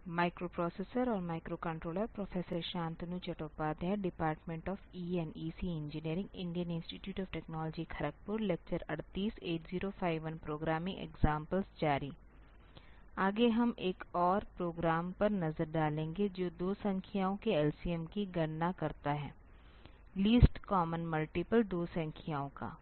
Microprocessor और microcontroller, professor Shantanu Chattopadhyay, department of EC engineering, Indian institute of technology Kharagpur, lecture 38 8051 programming examples जारी। आगे हम एक और प्रोग्राम पर नजर डालेंगे जो दो संख्याओं के एलसीएम की गणना करता है, लीस्ट कॉमन मल्टीपल दो संख्याओं का।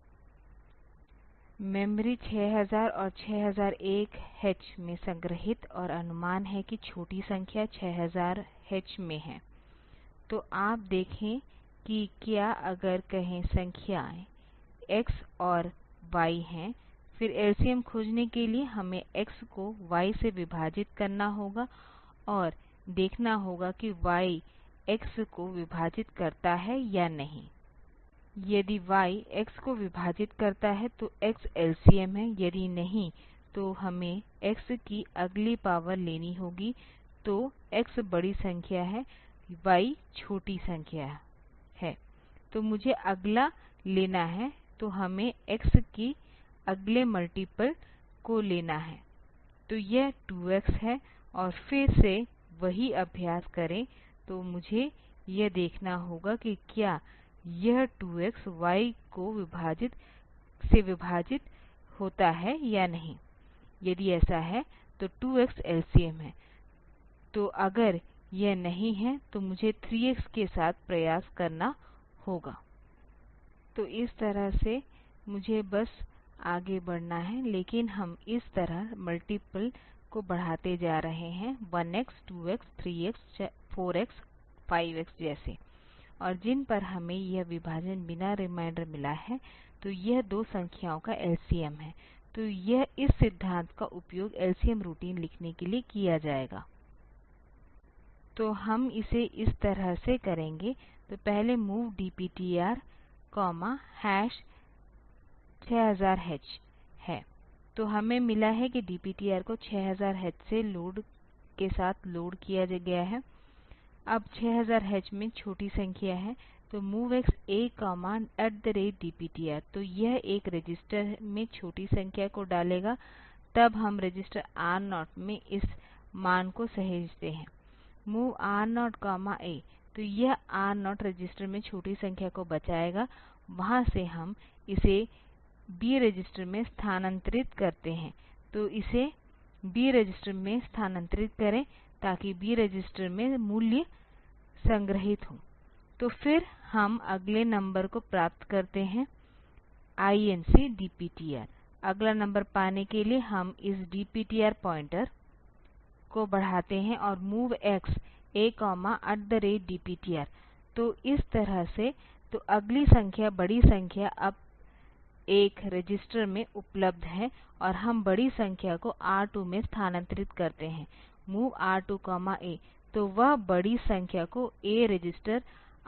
मेमोरी 6000 और 6001 H में संग्रहीत और अनुमान है कि छोटी संख्या 6000 H में है। तो आप देखें कि क्या अगर कहें संख्याएँ X और Y हैं, फिर LCM खोजने के लिए हमें X को Y से विभाजित करना होगा और देखना होगा कि Y X को विभाजित करता है या नहीं। यदि Y X को विभाजित करता है तो X LCM है, यदि नहीं तो हमें X की अगली पावर लेनी होगी। तो X बड़ी संख्या है, Y छोटी संख्या है, तो मुझे अगला लेना है, तो हमें X की अगले मल्टीपल को लेना है। तो यह 2X है और फिर से वही अभ्यास करें। तो मुझे यह देखना होगा कि क्या यह 2X Y को विभाजित होता है या नहीं। यदि ऐसा है तो 2X LCM है। तो अगर यह नहीं है तो मुझे 3X के साथ प्रयास करना होगा। तो इस तरह से मुझे बस आगे बढ़ना है, लेकिन हम इस तरह मल्टीपल को बढ़ाते जा रहे हैं 1X 2X 3X 4X 5X जैसे, और जिन पर हमें यह विभाजन बिना रिमाइंडर मिला है, तो यह दो संख्याओं का LCM है। तो यह इस सिद्धांत का उपयोग LCM रूटीन लिखने के लिए किया जाएगा। तो हम इसे इस तरह से करेंगे। तो पहले MOV DPTR 6000H है। तो हमें मिला है कि DPTR को 6000H के साथ लोड किया गया है। अब 6000H में छोटी संख्या है, तो MOVX A DPTR, तो यह एक रजिस्टर में छोटी संख्या को डालेगा। तब हम रजिस्टर R0 में इस मान को सहेजते हैं। MOV R0 A, तो यह R0 रजिस्टर में छोटी संख्या को बचाएगा। वहां से हम इसे B रजिस्टर में स्थानांतरित करते हैं। तो इसे B रजिस्टर में स्थानांतरित करें ताकि B रजिस्टर में मूल्य संग्रहीत हो। तो फिर हम अगले नंबर को प्राप्त करते हैं INC DPTR। अगला नंबर पाने के लिए हम इस DPTR पॉइंटर को बढ़ाते हैं और MOVX A DPTR। तो इस तरह से तो अगली संख्या बड़ी संख्या अब एक रजिस्टर में उपलब्ध है और हम बड़ी संख्या को R2 में स्थानांतरित करते हैं। MOV R2 A, तो वह बड़ी संख्या को A रजिस्टर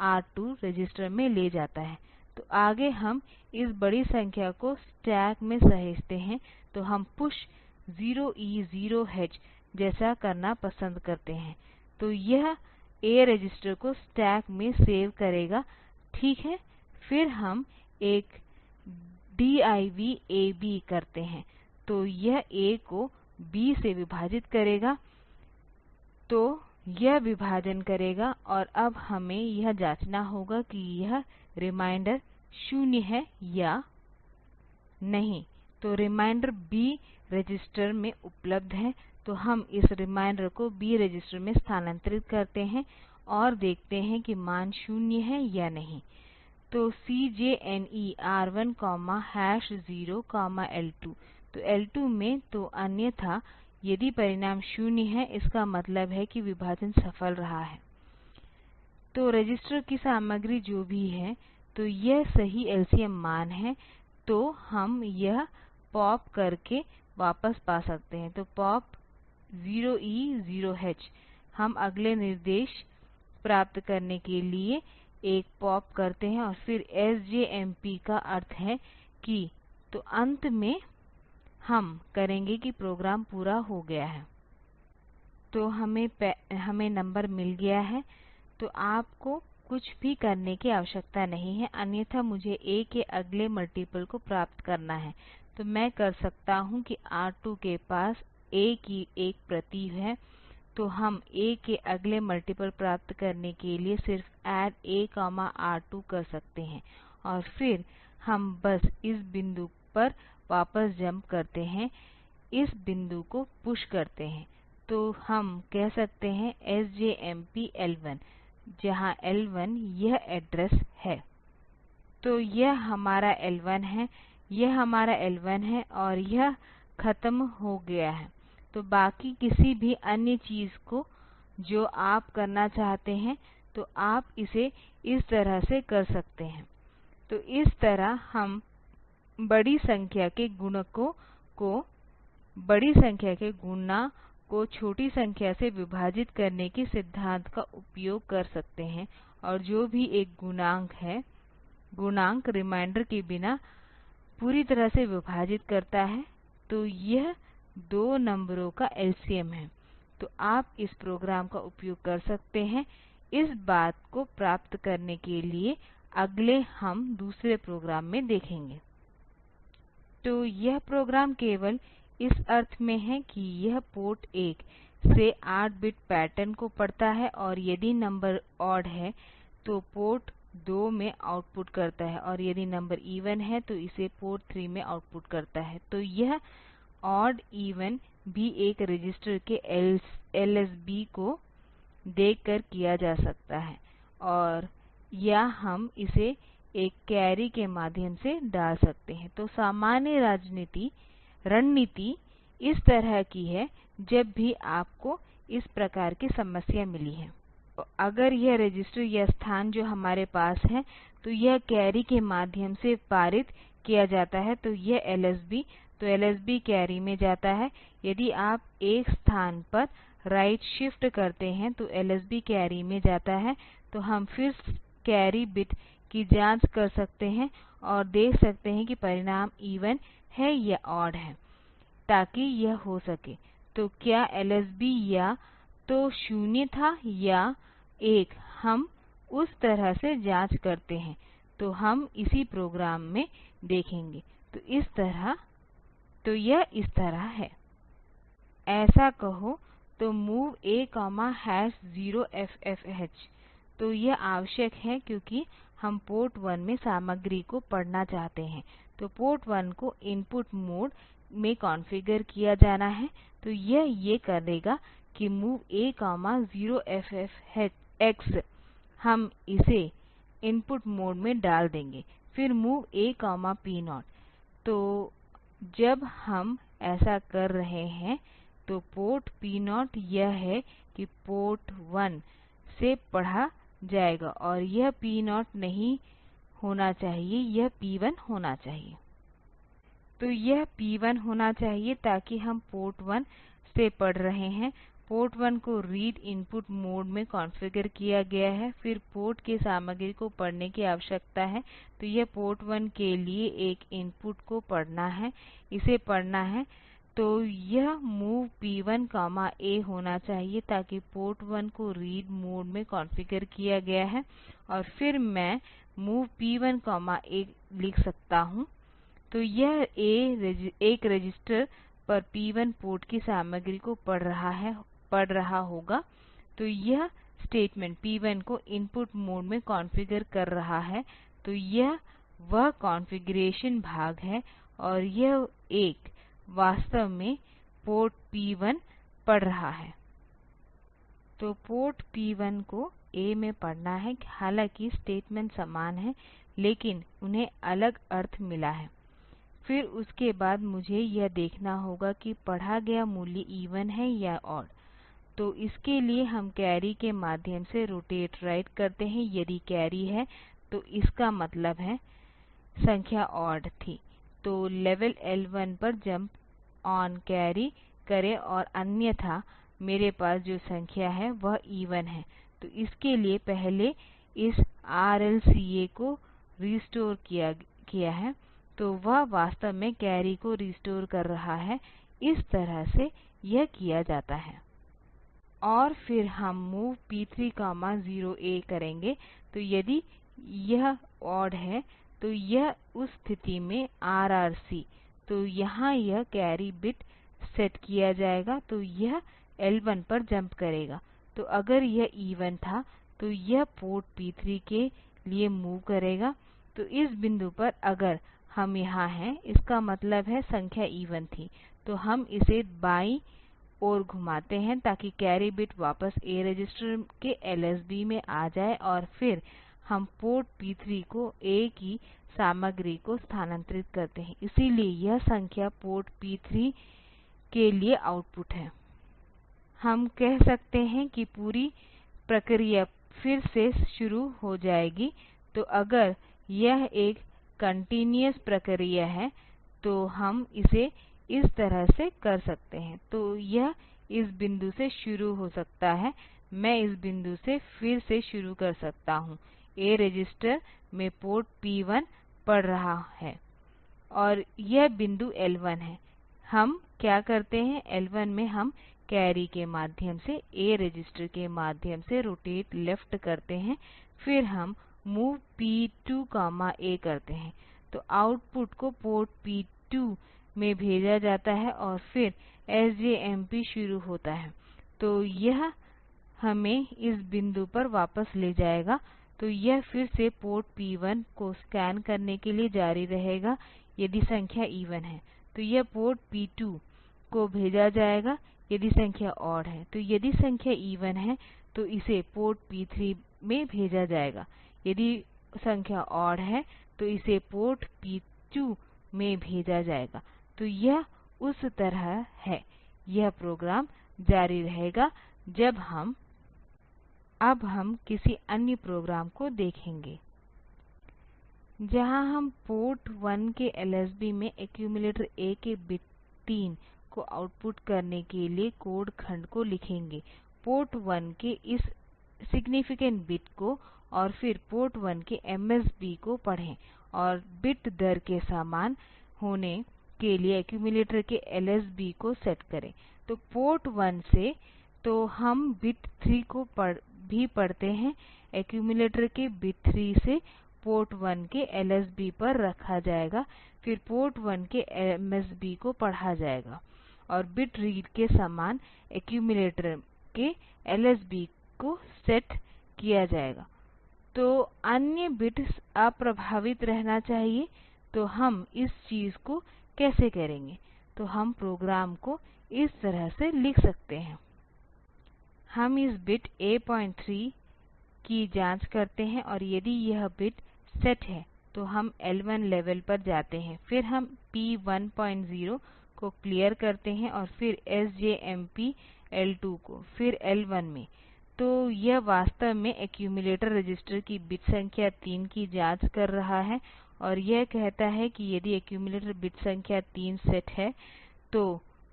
R2 रजिस्टर में ले जाता है। तो आगे हम इस बड़ी संख्या को स्टैक में सहेजते हैं। तो हम पुश 0E0H जैसा करना पसंद करते हैं। तो यह A रजिस्टर को स्टैक में सेव करेगा, ठीक है। फिर हम एक DIV AB करते हैं, तो यह A को B से विभाजित करेगा। तो यह विभाजन करेगा और अब हमें यह जांचना होगा कि यह रिमाइंडर 0 है या नहीं। तो रिमाइंडर B रजिस्टर में उपलब्ध है, तो हम इस रिमाइंडर को B रजिस्टर में स्थानांतरित करते हैं और देखते हैं कि मान 0 है या नहीं। तो CJNE R1 0 L2, तो L2 में, तो अन्यथा यदि परिणाम 0 है, इसका मतलब है कि विभाजन सफल रहा है। तो रजिस्टर की सामग्री जो भी है, तो यह सही LCM मान है, तो हम यह पॉप करके वापस पा सकते हैं। तो पॉप 0E0H, हम अगले निर्देश प्राप्त करने के लिए एक पॉप करते हैं और फिर SJMP का अर्थ है कि, तो अंत में हम करेंगे कि प्रोग्राम पूरा हो गया है। तो हमें नंबर मिल गया है। तो आपको कुछ भी करने की आवश्यकता नहीं है, अन्यथा मुझे A के अगले मल्टीपल को प्राप्त करना है। तो मैं कर सकता हूं कि R2 के पास A की एक प्रति है, तो हम A के अगले मल्टीपल प्राप्त करने के लिए सिर्फ ADD A R2 कर सकते हैं और फिर हम बस इस बिंदु पर वापस जम्प करते हैं इस बिंदु को पुश करते हैं तो हम कह सकते हैं SJMP L1 जहां L1 यह एड्रेस है। तो यह हमारा L1 है यह हमारा L1 है और यह खत्म हो गया है। तो बाकी किसी भी अन्य चीज को जो आप करना चाहते हैं तो आप इसे इस तरह से कर सकते हैं। तो इस तरह हम बड़ी संख्या के गुणा को छोटी संख्या से विभाजित करने के सिद्धांत का उपयोग कर सकते हैं और जो भी एक गुणांक रिमाइंडर के बिना पूरी तरह से विभाजित करता है तो यह दो नंबरों का LCM है। तो आप इस प्रोग्राम का उपयोग कर सकते हैं इस बात को प्राप्त करने के लिए अगले हम दूसरे प्रोग्राम में देखेंगे। तो यह प्रोग्राम केवल इस अर्थ में है कि यह पोर्ट 1 से 8 बिट पैटर्न को पढ़ता है और यदि नंबर ओड है तो पोर्ट 2 में आउटपुट करता है और यदि नंबर इवन है तो इसे पोर्ट 3 में आउटपुट करता है। तो यह ओड इवन भी एक रजिस्टर के LSB को देखकर किया जा सकता है और या हम इसे एक कैरी के माध्यम से डाल सकते हैं। तो सामान्य रणनीति इस तरह की है जब भी आपको इस प्रकार की समस्या मिली है। तो अगर यह रजिस्टर या स्थान जो हमारे पास है तो यह कैरी के माध्यम से पारित किया जाता है तो यह LSB तो LSB कैरी में जाता है। यदि आप एक स्थान पर राइट शिफ्ट करते हैं तो LSB कैरी में जाता है। तो हम फिर कैरी बिट की जांच कर सकते हैं और देख सकते हैं कि परिणाम इवन है या ओड है ताकि यह हो सके। तो क्या LSB या तो 0 था या 1 हम उस तरह से जांच करते हैं तो हम इसी प्रोग्राम में देखेंगे। तो यह इस तरह है। ऐसा कहो तो MOV A 0FFH तो यह आवश्यक है क्योंकि हम पोर्ट 1 में सामग्री को पढ़ना चाहते हैं। तो पोर्ट 1 को इनपुट मोड में कॉन्फ़िगर किया जाना है। तो यह ये करेगा कि MOV A 0FFX हम इसे इनपुट मोड में डाल देंगे फिर MOV A P0। तो जब हम ऐसा कर रहे हैं तो पोर्ट P0 यह है कि पोर्ट 1 से पढ़ा जाएगा और यह P0 नहीं होना चाहिए यह P1 होना चाहिए। तो यह P1 होना चाहिए ताकि हम पोर्ट 1 से पढ़ रहे हैं। पोर्ट 1 को रीड इनपुट मोड में कॉन्फ़िगर किया गया है फिर पोर्ट की सामग्री को पढ़ने की आवश्यकता है। तो यह पोर्ट 1 के लिए एक इनपुट को पढ़ना है इसे पढ़ना है। तो यह MOV P1 A होना चाहिए ताकि पोर्ट 1 को रीड मोड में कॉन्फ़िगर किया गया है और फिर मैं MOV P1 A लिख सकता हूं। तो यह एक रजिस्टर पर P1 पोर्ट की सामग्री को पढ़ रहा होगा। तो यह स्टेटमेंट P1 को इनपुट मोड में कॉन्फ़िगर कर रहा है। तो यह वह कॉन्फ़िगरेशन भाग है और यह एक वास्तव में पोर्ट P1 पढ़ रहा है। तो पोर्ट P1 को A में पढ़ना है हालांकि स्टेटमेंट समान है लेकिन उन्हें अलग अर्थ मिला है। फिर उसके बाद मुझे यह देखना होगा कि पढ़ा गया मूल्य इवन है या ओड। तो इसके लिए हम कैरी के माध्यम से रोटेट राइट करते हैं यदि कैरी है तो इसका मतलब है संख्या ओड थी। तो लेवल L1 पर जम्प ऑन कैरी करें और अन्यथा मेरे पास जो संख्या है वह इवन है। तो इसके लिए पहले इस RLCA को रिस्टोर किया है तो वह वास्तव में कैरी को रिस्टोर कर रहा है इस तरह से यह किया जाता है। और फिर हम MOV P3 0A करेंगे। तो यदि यह ओड है तो यह उस स्थिति में RRC तो यहाँ यह कैरी बिट सेट किया जाएगा। तो यह L1 पर जंप करेगा। तो अगर यह इवन था तो यह पोर्ट P3 के लिए मूव करेगा। तो इस बिंदु पर अगर हम यहाँ हैं इसका मतलब है संख्या इवन थी, तो हम इसे बाईं ओर घुमाते हैं ताकि कैरी बिट वापस A रजिस्टर के LSB में आ जाए और फिर हम पोर्ट P3 को A की सामग्री को स्थानांतरित करते हैं। इसलिए यह संख्या पोर्ट P3 के लिए आउटपुट है। हम कह सकते हैं कि पूरी प्रक्रिया फिर से शुरू हो जाएगी। तो अगर यह एक कन्टिन्यूअस प्रक्रिया है तो हम इसे इस तरह से कर सकते हैं। तो यह इस बिंदु से शुरू हो सकता है, मैं इस बिंदु से फिर से शुरू कर सकता हूं। A रजिस्टर में पोर्ट P1 पढ़ रहा है और यह बिंदु L1 है। हम क्या करते हैं, L1 में हम कैरी के माध्यम से A रजिस्टर के माध्यम से रोटेट लेफ्ट करते हैं, फिर हम MOV P2, A करते हैं। तो आउटपुट को पोर्ट P2 में भेजा जाता है और फिर SJMP शुरू होता है। तो यह हमें इस बिंदु पर वापस ले जाएगा। तो यह फिर से पोर्ट P1 को स्कैन करने के लिए जारी रहेगा यदि संख्या इवन है। तो यह पोर्ट P2 को भेजा जाएगा यदि संख्या ऑड है। तो यदि संख्या इवन है तो इसे पोर्ट P3 में भेजा जाएगा, यदि संख्या ऑड है तो इसे पोर्ट P2 में भेजा जाएगा। तो यह उस तरह है, यह प्रोग्राम जारी रहेगा। अब हम किसी अन्य प्रोग्राम को देखेंगे जहां हम पोर्ट 1 के LSB में एक्यूमिलेटर A के बिट 3 को आउटपुट करने के लिए कोड खंड को लिखेंगे, पोर्ट 1 के इस सिग्नीफिकेंट बिट को, और फिर पोर्ट 1 के MSB को पढ़ें और बिट दर के समान होने के लिए एक्यूमिलेटर के LSB को सेट करें। तो पोर्ट 1 से तो हम बिट 3 को भी पढ़ते हैं, एक्यूमिलेटर के बिट 3 से पोर्ट 1 के LSB पर रखा जाएगा, फिर पोर्ट 1 के MSB को पढ़ा जाएगा और बिट रीड के समान एक्यूमिलेटर के LSB को सेट किया जाएगा। तो अन्य बिट्स अप्रभावित रहना चाहिए। तो हम इस चीज़ को कैसे करेंगे, तो हम प्रोग्राम को इस तरह से लिख सकते हैं। हम इस बिट A3 की जांच करते हैं और यदि यह बिट सेट है तो हम L1 लेवल पर जाते हैं, फिर हम P10 को क्लियर करते हैं और फिर SJMP L2 को, फिर L1 में। तो यह वास्तव में एक्यूमिलेटर रजिस्टर की बिट संख्या 3 की जांच कर रहा है और यह कहता है कि यदि एक्यूमिलेटर बिट संख्या 3 सेट है तो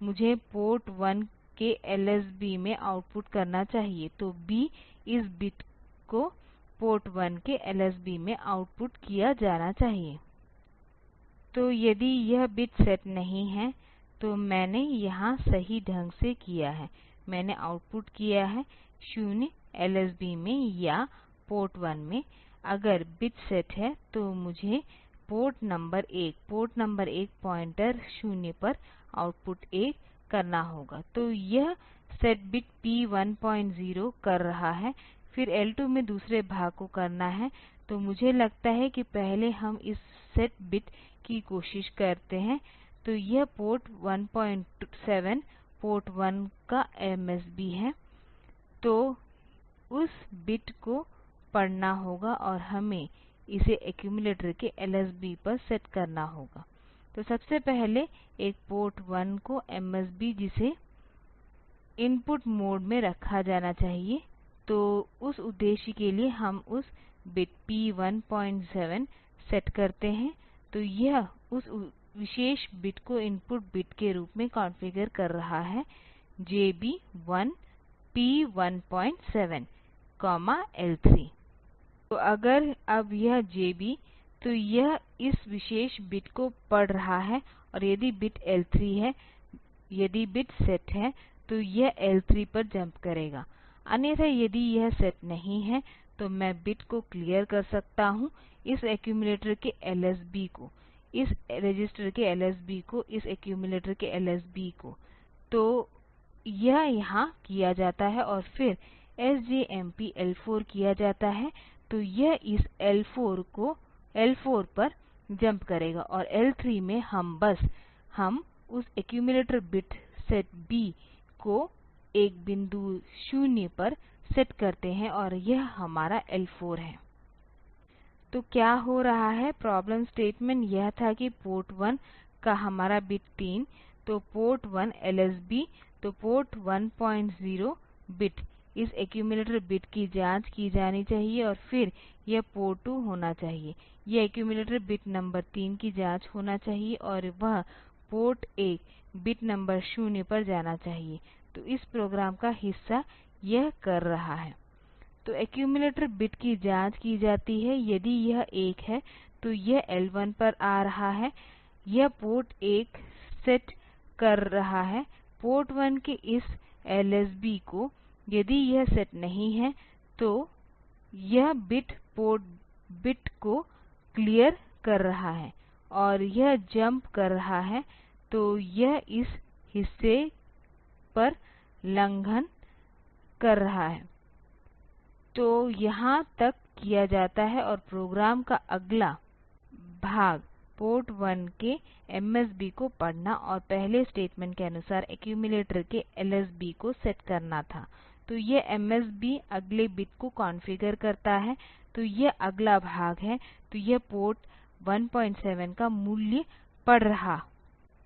मुझे पोर्ट 1 के LSB में आउटपुट करना चाहिए। तो B इस बिट को पोर्ट 1 के LSB में आउटपुट किया जाना चाहिए। तो यदि यह बिट सेट नहीं है तो मैंने यहाँ सही ढंग से किया है, मैंने आउटपुट किया है 0 LSB में या पोर्ट 1 में। अगर बिट सेट है तो मुझे पोर्ट नंबर 1 पॉइंटर 0 पर आउटपुट 1 करना होगा। तो यह सेट बिट P10 कर रहा है, फिर L2 में दूसरे भाग को करना है। तो मुझे लगता है कि पहले हम इस सेट बिट की कोशिश करते हैं। तो यह पोर्ट 17 पोर्ट 1 का MSB है, तो उस बिट को पढ़ना होगा और हमें इसे एक्यूमिलेटर के LSB पर सेट करना होगा। तो सबसे पहले एक पोर्ट 1 को MSB जिसे इनपुट मोड में रखा जाना चाहिए, तो उस उद्देश्य के लिए हम उस बिट P17 सेट करते हैं। तो यह उस विशेष बिट को इनपुट बिट के रूप में कॉन्फ़िगर कर रहा है JB 1 P17, L3। तो अगर अब यह JB, तो यह इस विशेष बिट को पढ़ रहा है और यदि बिट L3 है, यदि बिट सेट है तो यह L3 पर जंप करेगा। अन्यथा यदि यह सेट नहीं है तो मैं बिट को क्लियर कर सकता हूं, इस एक्यूमिलेटर के LSB को, इस रजिस्टर के LSB को, इस एक्यूमिलेटर के LSB को। तो यह यहाँ किया जाता है और फिर SJMP L4 किया जाता है, तो यह इस L4 पर जम्प करेगा और L3 में हम उस एक्यूमिलेटर बिट सेट B को एक बिंदु 0 पर सेट करते हैं और यह हमारा L4 है। तो क्या हो रहा है, प्रॉब्लम स्टेटमेंट यह था कि पोर्ट 1 का हमारा बिट 3, तो पोर्ट 1 LSB, तो पोर्ट 10 बिट इस एक्यूमिलेटर बिट की जांच की जानी चाहिए और फिर यह पोर्ट 2 होना चाहिए, यह एक्यूमिलेटर बिट नंबर 3 की जांच होना चाहिए और वह पोर्ट 1 बिट नंबर 0 पर जाना चाहिए। तो इस प्रोग्राम का हिस्सा यह कर रहा है। तो एक्यूमिलेटर बिट की जांच की जाती है, यदि यह 1 है तो यह L1 पर आ रहा है, यह पोर्ट 1 सेट कर रहा है पोर्ट 1 के इस LSB को, यदि यह सेट नहीं है तो यह बिट पोर्ट बिट को क्लियर कर रहा है और यह जम्प कर रहा है, तो यह इस हिस्से पर उल्लंघन कर रहा है। तो यहाँ तक किया जाता है और प्रोग्राम का अगला भाग पोर्ट 1 के MSB को पढ़ना और पहले स्टेटमेंट के अनुसार एक्यूमिलेटर के LSB को सेट करना था। तो यह MSB अगले बिट को कॉन्फ़िगर करता है, तो यह अगला भाग है। तो यह पोर्ट 17 का मूल्य पढ़ रहा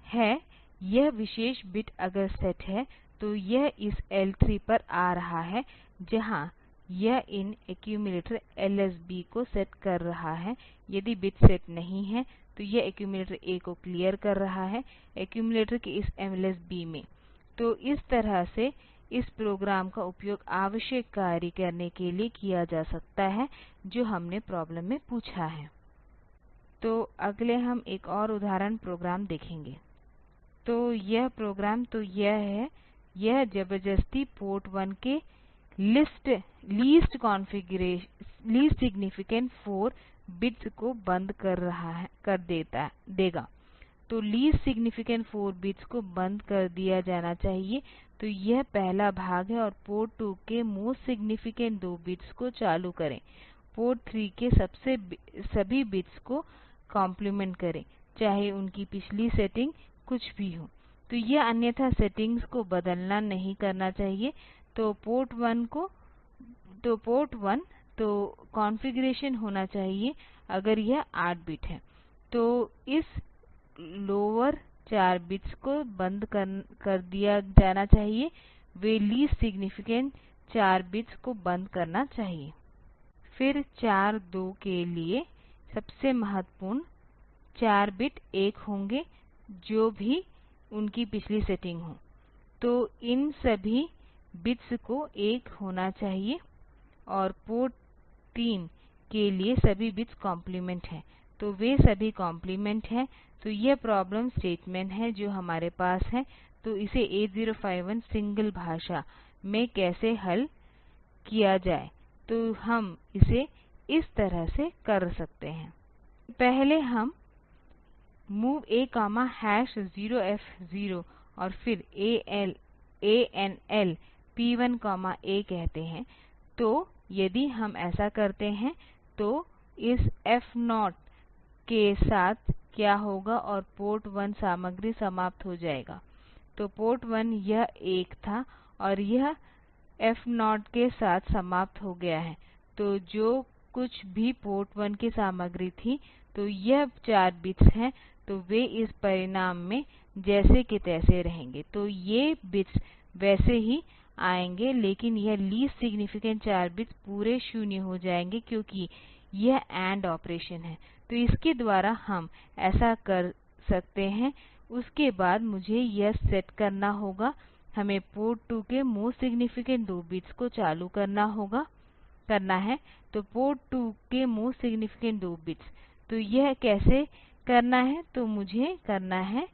है, यह विशेष बिट अगर सेट है तो यह इस L3 पर आ रहा है जहाँ यह इन एक्यूमिलेटर LSB को सेट कर रहा है, यदि बिट सेट नहीं है तो यह एक्यूमिलेटर A को क्लियर कर रहा है एक्यूमिलेटर के इस LSB में। तो इस तरह से इस प्रोग्राम का उपयोग आवश्यक कार्य करने के लिए किया जा सकता है जो हमने प्रॉब्लम में पूछा है। तो अगले हम एक और उदाहरण प्रोग्राम देखेंगे। तो यह प्रोग्राम तो यह है, यह जबरदस्ती पोर्ट 1 के लीस्ट सिग्नीफिकेंट 4 बिट्स को बंद कर देगा। तो लीस्ट सिग्नीफिकेंट 4 बिट्स को बंद कर दिया जाना चाहिए। तो यह पहला भाग है और पोर्ट 2 के मोस्ट सिग्नीफिकेंट 2 बिट्स को चालू करें, पोर्ट 3 के सभी बिट्स को कॉम्प्लीमेंट करें, चाहे उनकी पिछली सेटिंग कुछ भी हो। तो यह अन्यथा सेटिंग्स को बदलना नहीं करना चाहिए। तो पोर्ट 1 तो कॉन्फ़िगरेशन होना चाहिए अगर यह 8 बिट है तो इस लोअर 4 बिट्स को बंद कर दिया जाना चाहिए, वे लीस्ट सिग्नीफिकेंट 4 बिट्स को बंद करना चाहिए। फिर 4 2 के लिए सबसे महत्वपूर्ण 4 बिट 1 होंगे जो भी उनकी पिछली सेटिंग हो। तो इन सभी बिट्स को 1 होना चाहिए और पोर्ट 3 के लिए सभी बिट्स कॉम्प्लीमेंट हैं, तो वे सभी कॉम्प्लीमेंट हैं। तो यह प्रॉब्लम स्टेटमेंट है जो हमारे पास है। तो इसे 8051 सिंगल भाषा में कैसे हल किया जाए, तो हम इसे इस तरह से कर सकते हैं। पहले हम MOV A0F0 और फिर ANL P1, A कहते हैं। तो यदि हम ऐसा करते हैं तो इस F0 के साथ क्या होगा और पोर्ट 1 सामग्री समाप्त हो जाएगा। तो पोर्ट 1 यह 1 था और यह F0 के साथ समाप्त हो गया है। तो जो कुछ भी पोर्ट 1 की सामग्री थी, तो यह 4 बिट्स हैं, तो वे इस परिणाम में जैसे के तैसे रहेंगे। तो ये बिट्स वैसे ही आएंगे, लेकिन यह लीस्ट सिग्नीफिकेंट 4 बिट्स पूरे 0 हो जाएंगे क्योंकि यह AND ऑपरेशन है। तो इसके द्वारा हम ऐसा कर सकते हैं। उसके बाद मुझे यह सेट करना होगा, हमें पोर्ट 2 के मोस्ट सिग्नीफिकेंट 2 बिट्स को चालू करना है। तो पोर्ट 2 के मोस्ट सिग्नीफिकेंट 2 बिट्स, तो यह कैसे करना है, तो मुझे करना है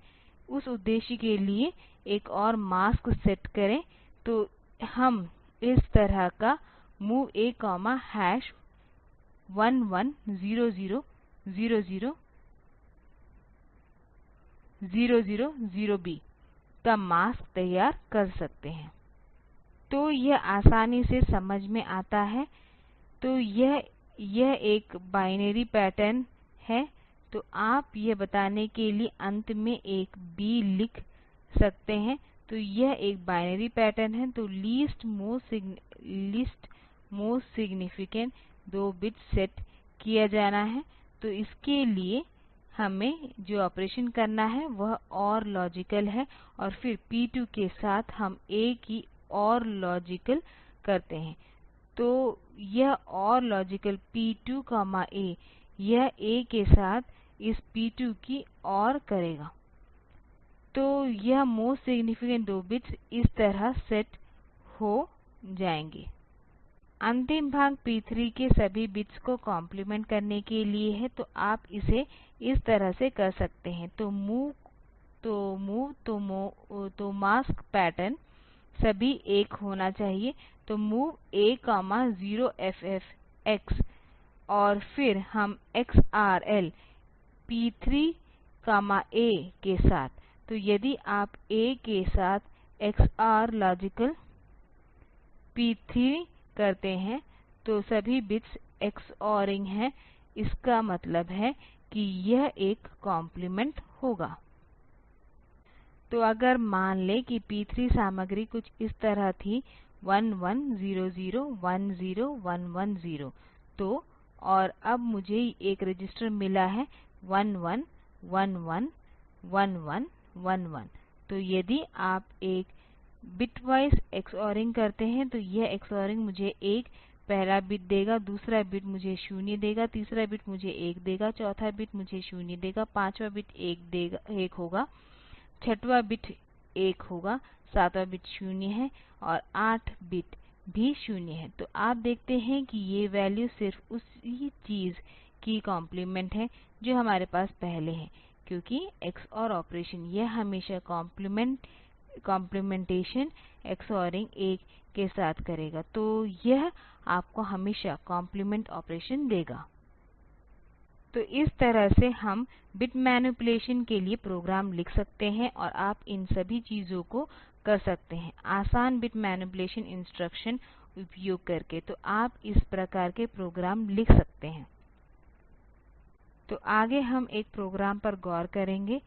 उस उद्देश्य के लिए एक और मास्क सेट करें। तो हम इस तरह का MOV A11000000B का मास्क तैयार कर सकते हैं। तो यह आसानी से समझ में आता है। तो यह एक बाइनरी पैटर्न है। तो आप यह बताने के लिए अंत में एक B लिख सकते हैं। तो यह एक बाइनरी पैटर्न है। तो least most significant 2 bit set किया जाना है। तो इसके लिए हमें जो ऑपरेशन करना है वह OR लॉजिकल है, और फिर P2 के साथ हम A की OR लॉजिकल करते हैं। तो यह OR लॉजिकल P2, A यह A के साथ इस P2 की OR करेगा। तो यह मोस्ट सिग्नीफिकेंट 2 बिट्स इस तरह सेट हो जाएंगे। अंतिम भाग P3 के सभी बिट्स को कॉम्प्लीमेंट करने के लिए है। तो आप इसे इस तरह से कर सकते हैं। तो मास्क पैटर्न सभी 1 होना चाहिए। तो MOV A 0FFX, और फिर हम XRL P3 A के साथ। तो यदि आप A के साथ XR लॉजिकल P3 करते हैं तो सभी बिट्स XORing हैं, इसका मतलब है कि यह एक कॉम्प्लीमेंट होगा। तो अगर मान लें कि P3 सामग्री कुछ इस तरह थी 1 1 0 0 1 0 1 1 0। तो और अब मुझे एक रजिस्टर मिला है 1 1 1 1 1 1 1 1। तो यदि आप एक बिटवाइज़ XORing करते हैं तो यह XORing मुझे एक पहला बिट देगा, दूसरा बिट मुझे 0 देगा, तीसरा बिट मुझे 1 देगा, चौथा बिट मुझे 0 देगा, पांचवा बिट 1 होगा, छठवा बिट 1 होगा, सातवां बिट 0 है, और 8 बिट भी 0 है। तो आप देखते हैं कि ये वैल्यू सिर्फ उसी चीज़ की कॉम्प्लीमेंट है जो हमारे पास पहले है, क्योंकि XOR ऑपरेशन यह हमेशा कॉम्प्लीमेंटेशन XORing 1 के साथ करेगा। तो यह आपको हमेशा कॉम्प्लीमेंट ऑपरेशन देगा। तो इस तरह से हम बिट मैनीपुलेशन के लिए प्रोग्राम लिख सकते हैं, और आप इन सभी चीजों को कर सकते हैं आसान बिट मैनीपुलेशन इंस्ट्रक्शन उपयोग करके। तो आप इस प्रकार के प्रोग्राम लिख सकते हैं। तो आगे हम एक प्रोग्राम पर गौर करेंगे।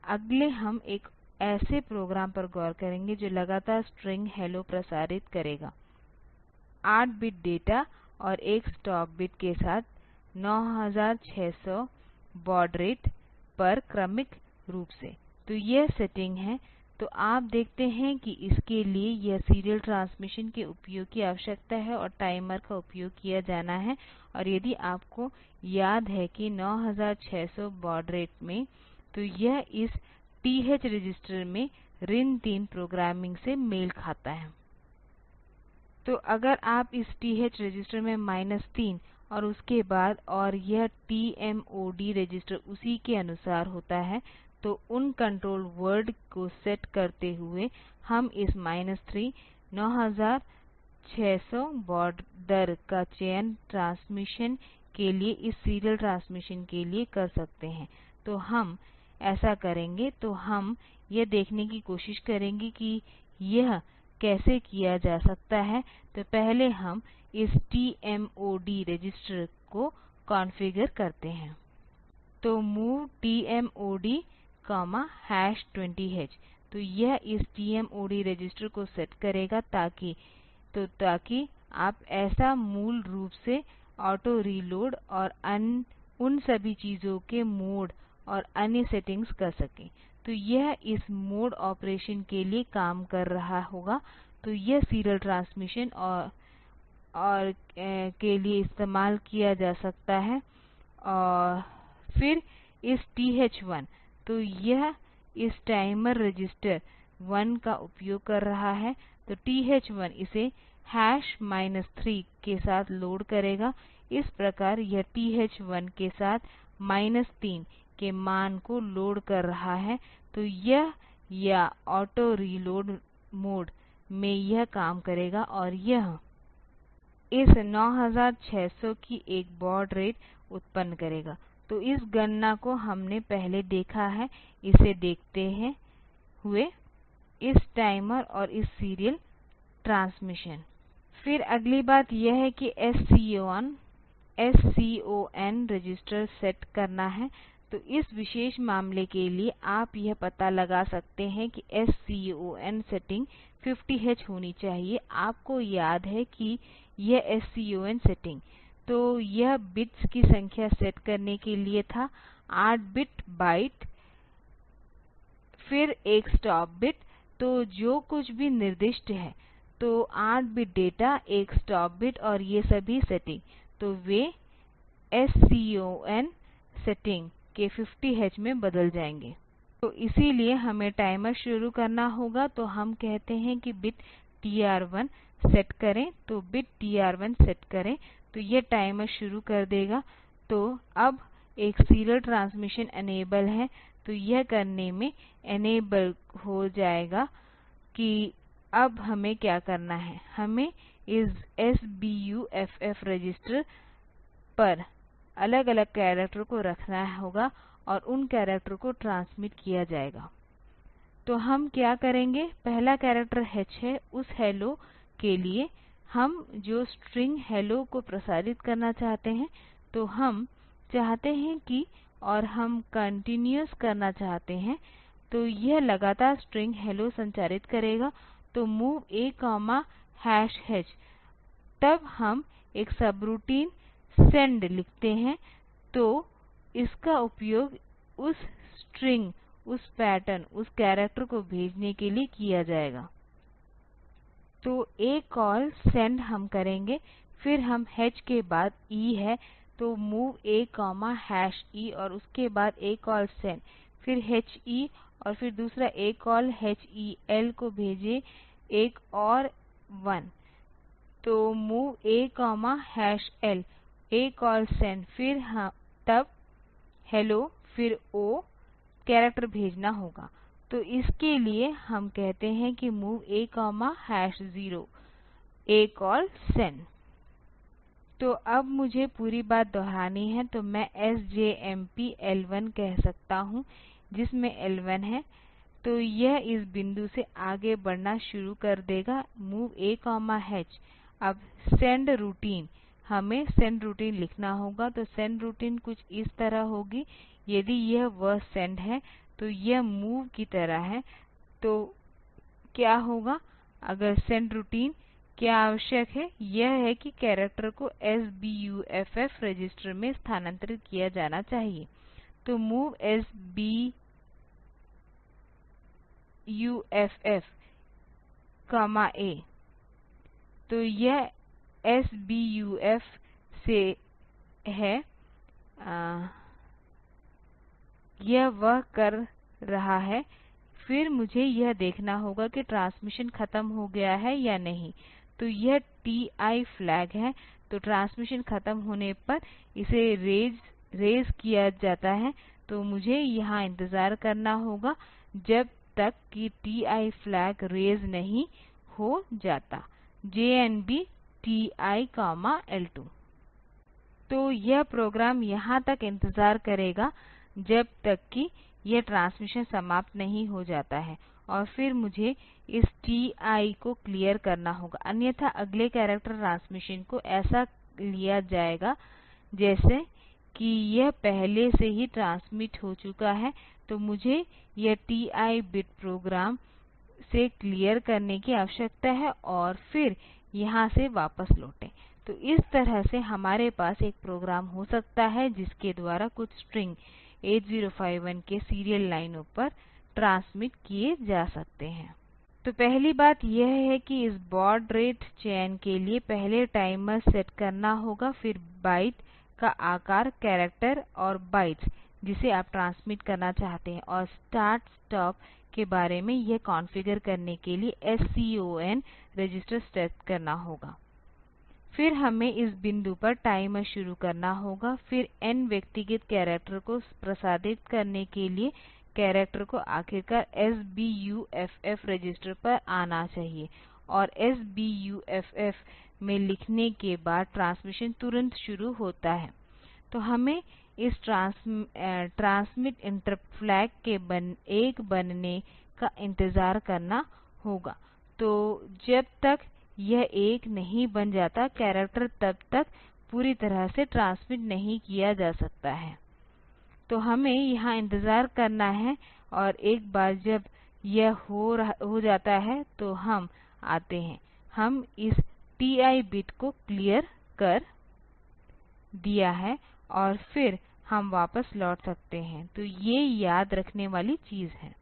अगले हम एक ऐसे प्रोग्राम पर गौर करेंगे जो लगातार स्ट्रिंग हेल्लो प्रसारित करेगा 8 बिट डेटा और एक स्टॉप बिट के साथ 9600 बॉड रेट पर क्रमिक रूप से। तो यह सेटिंग है। तो आप देखते हैं कि इसके लिए यह सीरियल ट्रांसमिशन के उपयोग की आवश्यकता है और टाइमर का उपयोग किया जाना है। और यदि आपको याद है कि 9600 बॉड रेट में, तो यह इस TH रजिस्टर में ऋण 3 प्रोग्रामिंग से मेल खाता है। तो अगर आप इस TH रजिस्टर में -3 और उसके बाद और यह TMOD रजिस्टर उसी के अनुसार होता है, तो उन कंट्रोल वर्ड को सेट करते हुए हम इस -3 9600 बॉड दर का चयन ट्रांसमिशन के लिए इस सीरियल ट्रांसमिशन के लिए कर सकते हैं। तो हम ऐसा करेंगे। तो हम यह देखने की कोशिश करेंगे कि यह कैसे किया जा सकता है। तो पहले हम इस TMOD रजिस्टर को कॉन्फ़िगर करते हैं। तो MOV TMOD 20H। तो यह इस TMOD रजिस्टर को सेट करेगा ताकि आप ऐसा मूल रूप से ऑटो रीलोड और उन सभी चीजों के मोड और अन्य सेटिंग्स कर सकें। तो यह इस मोड ऑपरेशन के लिए काम कर रहा होगा। तो यह सीरियल ट्रांसमिशन और के लिए इस्तेमाल किया जा सकता है। और फिर इस TH1, तो यह इस टाइमर रजिस्टर 1 का उपयोग कर रहा है। तो TH1 इसे #3 के साथ लोड करेगा। इस प्रकार यह TH1 के साथ -3 के मान को लोड कर रहा है। तो यह या ऑटो रीलोड मोड में यह काम करेगा और यह इस 9600 की एक बॉड रेट उत्पन्न करेगा। तो इस गणना को हमने पहले देखा है, इसे देखते हुए इस टाइमर और इस सीरियल ट्रांसमिशन। फिर अगली बात यह है कि SCON रजिस्टर सेट करना है। तो इस विशेष मामले के लिए आप यह पता लगा सकते हैं कि SCON सेटिंग 50H होनी चाहिए। आपको याद है कि यह SCON सेटिंग, तो यह बिट्स की संख्या सेट करने के लिए था, 8 बिट बाइट, फिर एक स्टॉप बिट। तो जो कुछ भी निर्दिष्ट है, तो 8 बिट डेटा, एक स्टॉप बिट और ये सभी सेटिंग, तो वे SCON सेटिंग के 50H में बदल जाएंगे। तो इसीलिए हमें टाइमर शुरू करना होगा। तो हम कहते हैं कि बिट TR1 सेट करें, तो बिट TR1 सेट करें, तो यह टाइमर शुरू कर देगा। तो अब एक सीरियल ट्रांसमिशन इनेबल है, तो यह करने में इनेबल हो जाएगा कि अब हमें क्या करना है, हमें इस SBUFF रजिस्टर पर अलग अलग करैक्टर को रखना होगा और उन करैक्टर को ट्रांसमिट किया जाएगा। तो हम क्या करेंगे, पहला करैक्टर H है। उस हेलो के लिए हम जो स्ट्रिंग हेलो को प्रसारित करना चाहते हैं, तो हम चाहते हैं कि, और हम कंटीन्यूअस करना चाहते हैं, तो यह लगातार स्ट्रिंग हेलो संचारित करेगा। तो MOV A H, तब हम एक सबरूटीन सेंड लिखते हैं। तो इसका उपयोग उस स्ट्रिंग, उस पैटर्न, उस करैक्टर को भेजने के लिए किया जाएगा। तो ACALL सेंड हम करेंगे। फिर हम H के बाद E है, तो MOV A E और उसके बाद ACALL सेंड, फिर HE और फिर दूसरा ACALL HEL को भेजें एक और 1, तो MOV A L, ACALL send, फिर तब हेलो, फिर O करैक्टर भेजना होगा। तो इसके लिए हम कहते हैं कि MOV A 0, ACALL सेंड। तो अब मुझे पूरी बात दोहरानी है, तो मैं SJMP L1 कह सकता हूं, जिसमें L1 है। तो यह इस बिंदु से आगे बढ़ना शुरू कर देगा, MOV A H। अब सेंड रूटीन, हमें सेंड रूटीन लिखना होगा। तो सेंड रूटीन कुछ इस तरह होगी। यदि यह वह सेंड है, तो यह मूव की तरह है। तो क्या होगा, अगर सेंड रूटीन, क्या आवश्यक है, यह है कि करैक्टर को SBUFF रजिस्टर में स्थानांतरित किया जाना चाहिए। तो MOV SBUFF A, तो यह SBUF से है, यह वह कर रहा है। फिर मुझे यह देखना होगा कि ट्रांसमिशन खत्म हो गया है या नहीं। तो यह TI फ्लैग है। तो ट्रांसमिशन खत्म होने पर इसे रेज किया जाता है। तो मुझे यहां इंतजार करना होगा जब तक कि TI फ्लैग रेज नहीं हो जाता, JNB TIL2। तो यह प्रोग्राम यहाँ तक इंतजार करेगा जब तक कि यह ट्रांसमिशन समाप्त नहीं हो जाता है, और फिर मुझे इस TI को क्लियर करना होगा। अन्यथा अगले करैक्टर ट्रांसमिशन को ऐसा लिया जाएगा जैसे कि यह पहले से ही ट्रांसमिट हो चुका है। तो मुझे यह TI बिट प्रोग्राम से क्लियर करने की आवश्यकता है और फिर यहां से वापस लौटें। तो इस तरह से हमारे पास एक प्रोग्राम हो सकता है जिसके द्वारा कुछ स्ट्रिंग 8051 के सीरियल लाइनों पर ट्रांसमिट किए जा सकते हैं। तो पहली बात यह है कि इस बॉड रेट चयन के लिए पहले टाइमर सेट करना होगा, फिर बाइट का आकार, करैक्टर और बाइट्स जिसे आप ट्रांसमिट करना चाहते हैं, और स्टार्ट स्टॉप के बारे में यह कॉन्फ़िगर करने के लिए SCON रजिस्टर सेट करना होगा। फिर हमें इस बिंदु पर टाइमर शुरू करना होगा। फिर N व्यक्तिगत करैक्टर को प्रसारित करने के लिए करैक्टर को आखिरकार SBUFF रजिस्टर पर आना चाहिए, और SBUFF में लिखने के बाद ट्रांसमिशन तुरंत शुरू होता है। तो हमें इस ट्रांसमिट इंटरप्ट फ्लैग के एक बनने का इंतजार करना होगा। तो जब तक यह 1 नहीं बन जाता करैक्टर तब तक पूरी तरह से ट्रांसमिट नहीं किया जा सकता है। तो हमें यहाँ इंतजार करना है और एक बार जब यह हो जाता है तो हम आते हैं, हम इस TI बिट को क्लियर कर दिया है और फिर हम वापस लौट सकते हैं। तो ये याद रखने वाली चीज़ है।